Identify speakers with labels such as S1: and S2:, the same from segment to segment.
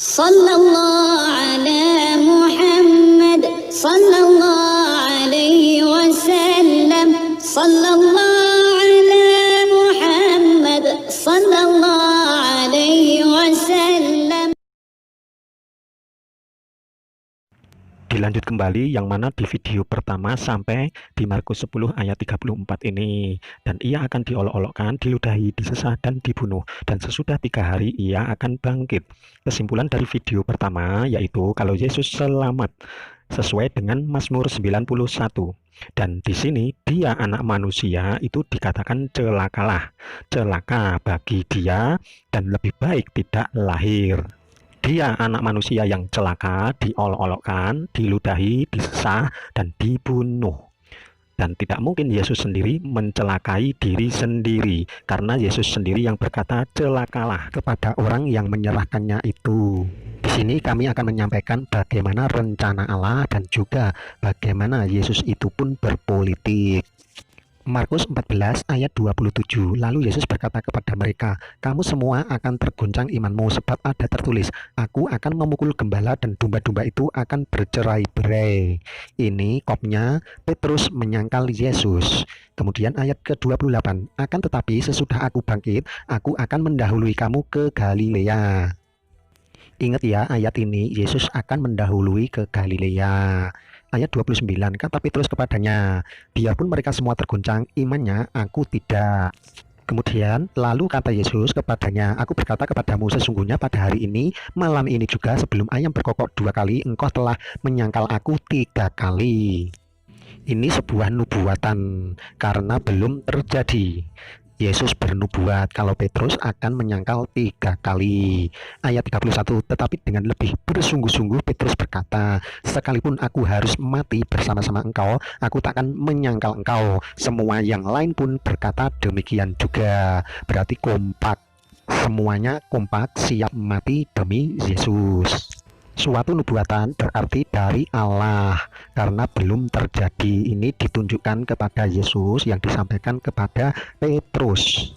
S1: Sallallahu ala Muhammad sallallahu alaihi wasallam. Sallallahu ala Muhammad sallallahu alaihi wasallam.
S2: Dilanjut kembali yang mana di video pertama sampai di Markus 10 ayat 34 ini. Dan ia akan diolok-olokkan, diludahi, disesah, dan dibunuh. Dan sesudah 3 hari ia akan bangkit. Kesimpulan dari video pertama yaitu kalau Yesus selamat sesuai dengan Mazmur 91. Dan di sini dia anak manusia itu dikatakan celakalah. Celaka bagi dia dan lebih baik tidak lahir. Dia anak manusia yang celaka, diolok-olokkan, diludahi, disesah, dan dibunuh. Dan tidak mungkin Yesus sendiri mencelakai diri sendiri, karena Yesus sendiri yang berkata celakalah kepada orang yang menyerahkannya itu. Di sini kami akan menyampaikan bagaimana rencana Allah dan juga bagaimana Yesus itu pun berpolitik. Markus 14 ayat 27. Lalu Yesus berkata kepada mereka, kamu semua akan terguncang imanmu, sebab ada tertulis, aku akan memukul gembala dan domba-domba itu akan bercerai-berai. Ini kopnya Petrus menyangkal Yesus. Kemudian ayat ke-28, akan tetapi sesudah aku bangkit, aku akan mendahului kamu ke Galilea. Ingat ya, ayat ini Yesus akan mendahului ke Galilea. Ayat 29, kata Petrus kepadanya, biarpun mereka semua terguncang, imannya aku tidak. Kemudian lalu kata Yesus kepadanya, aku berkata kepadamu sesungguhnya pada hari ini, malam ini juga sebelum ayam berkokok 2 kali, engkau telah menyangkal aku 3 kali. Ini sebuah nubuatan karena belum terjadi. Yesus bernubuat kalau Petrus akan menyangkal 3 kali. Ayat 31, tetapi dengan lebih bersungguh-sungguh Petrus berkata, sekalipun aku harus mati bersama-sama engkau, aku takkan menyangkal engkau. Semua yang lain pun berkata demikian juga. Berarti kompak. Semuanya kompak siap mati demi Yesus. Suatu nubuatan berarti dari Allah karena belum terjadi. Ini ditunjukkan kepada Yesus yang disampaikan kepada Petrus.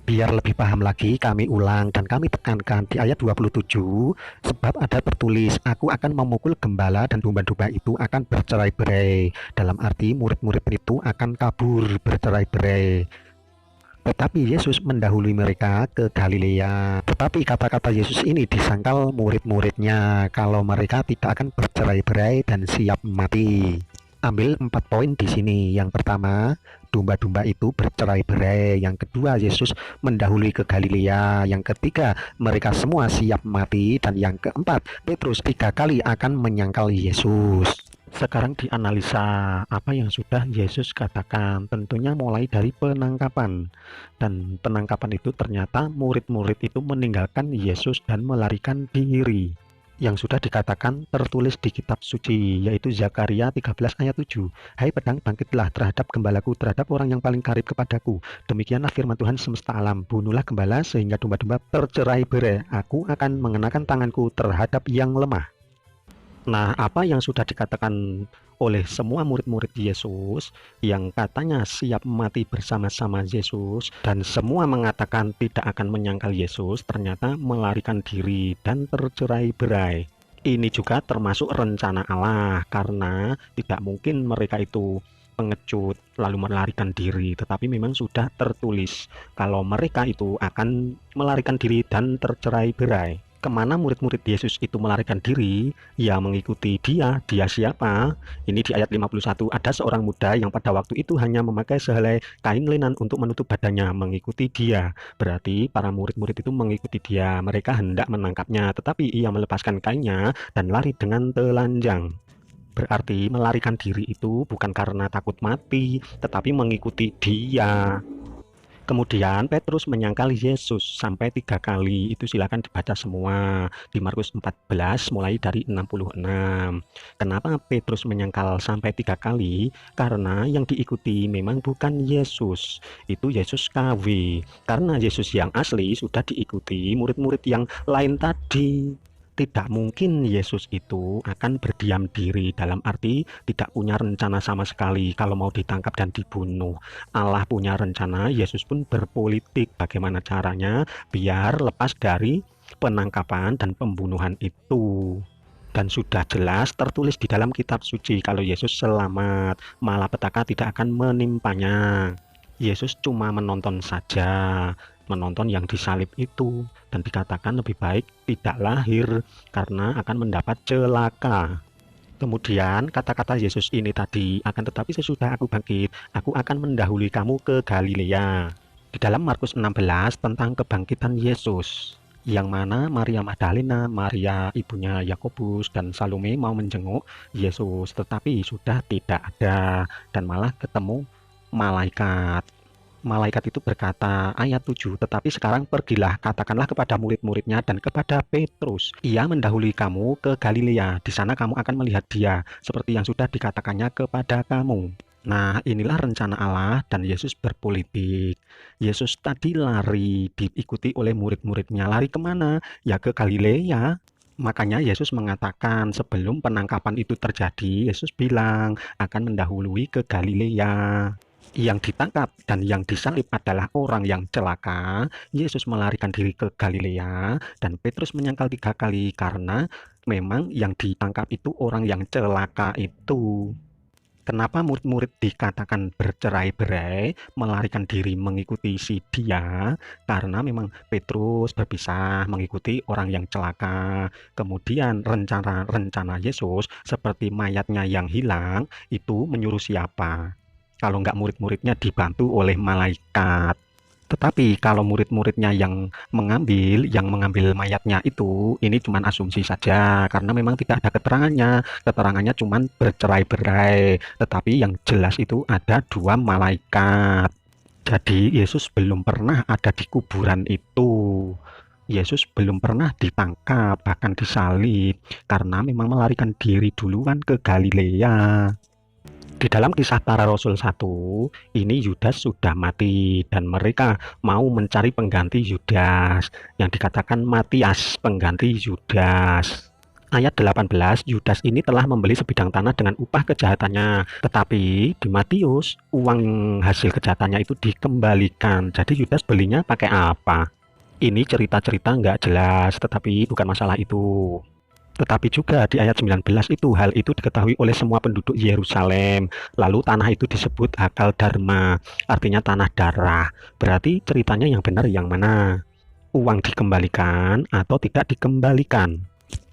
S2: Biar lebih paham lagi kami ulang dan kami tekankan di ayat 27, sebab ada tertulis, aku akan memukul gembala dan domba-domba itu akan bercerai-berai. Dalam arti murid-murid itu akan kabur bercerai-berai. Tetapi Yesus mendahului mereka ke Galilea. Tetapi kata-kata Yesus ini disangkal murid-muridnya kalau mereka tidak akan bercerai-berai dan siap mati. Ambil 4 poin di sini. Yang pertama, domba-domba itu bercerai-berai. Yang kedua, Yesus mendahului ke Galilea. Yang ketiga, mereka semua siap mati. Dan yang keempat, Petrus 3 kali akan menyangkal Yesus. Sekarang dianalisa apa yang sudah Yesus katakan, tentunya mulai dari penangkapan. Dan penangkapan itu ternyata murid-murid itu meninggalkan Yesus dan melarikan diri. Yang sudah dikatakan tertulis di kitab suci, yaitu Zakaria 13 ayat 7. Hai pedang, bangkitlah terhadap gembalaku, terhadap orang yang paling karib kepadaku. Demikianlah firman Tuhan semesta alam, bunuhlah gembala sehingga domba-domba tercerai-berai. Aku akan mengenakan tanganku terhadap yang lemah. Nah, apa yang sudah dikatakan oleh semua murid-murid Yesus yang katanya siap mati bersama-sama Yesus dan semua mengatakan tidak akan menyangkal Yesus, ternyata melarikan diri dan tercerai-berai. Ini juga termasuk rencana Allah karena tidak mungkin mereka itu pengecut lalu melarikan diri, tetapi memang sudah tertulis kalau mereka itu akan melarikan diri dan tercerai-berai. Kemana murid-murid Yesus itu melarikan diri? Ya mengikuti dia. Dia siapa? Ini di ayat 51, ada seorang muda yang pada waktu itu hanya memakai sehelai kain lenan untuk menutup badannya, mengikuti dia. Berarti para murid-murid itu mengikuti dia. Mereka hendak menangkapnya, tetapi ia melepaskan kainnya dan lari dengan telanjang. Berarti melarikan diri itu bukan karena takut mati, tetapi mengikuti dia. Kemudian Petrus menyangkal Yesus sampai 3 kali. Itu silakan dibaca semua di Markus 14 mulai dari 66. Kenapa Petrus menyangkal sampai 3 kali? Karena yang diikuti memang bukan Yesus. Itu Yesus KW. Karena Yesus yang asli sudah diikuti murid-murid yang lain tadi. Tidak mungkin Yesus itu akan berdiam diri, dalam arti tidak punya rencana sama sekali kalau mau ditangkap dan dibunuh. Allah punya rencana, Yesus pun berpolitik bagaimana caranya biar lepas dari penangkapan dan pembunuhan itu. Dan sudah jelas tertulis di dalam kitab suci kalau Yesus selamat, malapetaka tidak akan menimpanya. Yesus cuma menonton saja, menonton yang disalib itu, dan dikatakan lebih baik tidak lahir karena akan mendapat celaka. Kemudian kata-kata Yesus ini tadi, akan tetapi sesudah aku bangkit, aku akan mendahului kamu ke Galilea. Di dalam Markus 16 tentang kebangkitan Yesus, yang mana Maria Magdalena, Maria ibunya Yakobus, dan Salome mau menjenguk Yesus, tetapi sudah tidak ada, dan malah ketemu malaikat. Malaikat itu berkata, ayat 7, tetapi sekarang pergilah, katakanlah kepada murid-muridnya dan kepada Petrus, ia mendahului kamu ke Galilea, di sana kamu akan melihat dia, seperti yang sudah dikatakannya kepada kamu. Nah, inilah rencana Allah dan Yesus berpolitik. Yesus tadi lari, diikuti oleh murid-muridnya. Lari kemana? Ya ke Galilea. Makanya Yesus mengatakan sebelum penangkapan itu terjadi, Yesus bilang akan mendahului ke Galilea. Yang ditangkap dan yang disalib adalah orang yang celaka. Yesus melarikan diri ke Galilea dan Petrus menyangkal 3 kali karena memang yang ditangkap itu orang yang celaka itu. Kenapa murid-murid dikatakan bercerai-berai, melarikan diri mengikuti si dia? Karena memang Petrus berpisah mengikuti orang yang celaka. Kemudian rencana Yesus seperti mayatnya yang hilang itu menyuruh siapa? Kalau nggak murid-muridnya dibantu oleh malaikat. Tetapi kalau murid-muridnya yang mengambil mayatnya itu, ini cuma asumsi saja, karena memang tidak ada keterangannya cuma bercerai-berai, tetapi yang jelas itu ada 2 malaikat. Jadi Yesus belum pernah ada di kuburan itu. Yesus belum pernah ditangkap, bahkan disalib, karena memang melarikan diri duluan ke Galilea. Di dalam Kisah Para Rasul 1, ini Yudas sudah mati dan mereka mau mencari pengganti Yudas, yang dikatakan Matias, pengganti Yudas. Ayat 18, Yudas ini telah membeli sebidang tanah dengan upah kejahatannya, tetapi di Matius, uang hasil kejahatannya itu dikembalikan. Jadi Yudas belinya pakai apa? Ini cerita-cerita nggak jelas, tetapi bukan masalah itu. Tetapi juga di ayat 19 itu hal itu diketahui oleh semua penduduk Yerusalem. Lalu tanah itu disebut Hakal Dharma, artinya tanah darah. Berarti ceritanya yang benar yang mana? Uang dikembalikan atau tidak dikembalikan?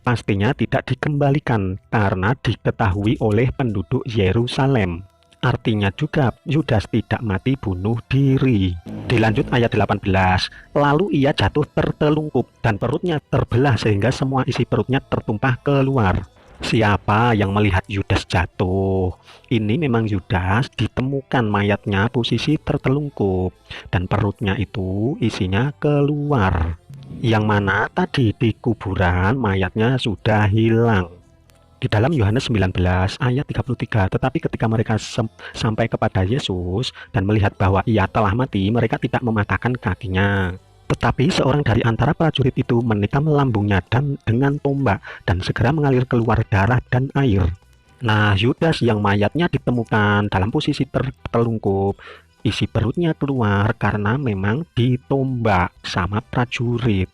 S2: Pastinya tidak dikembalikan karena diketahui oleh penduduk Yerusalem. Artinya juga Yudas tidak mati bunuh diri. Dilanjut ayat 18, lalu ia jatuh tertelungkup dan perutnya terbelah sehingga semua isi perutnya tertumpah keluar. Siapa yang melihat Yudas jatuh? Ini memang Yudas ditemukan mayatnya posisi tertelungkup dan perutnya itu isinya keluar. Yang mana tadi di kuburan mayatnya sudah hilang. Di dalam Yohanes 19 ayat 33, tetapi ketika mereka sampai kepada Yesus dan melihat bahwa ia telah mati, mereka tidak mematahkan kakinya. Tetapi seorang dari antara prajurit itu menikam lambungnya dan dengan tombak dan segera mengalir keluar darah dan air. Nah, Yudas yang mayatnya ditemukan dalam posisi tertelungkup, isi perutnya keluar karena memang ditombak sama prajurit.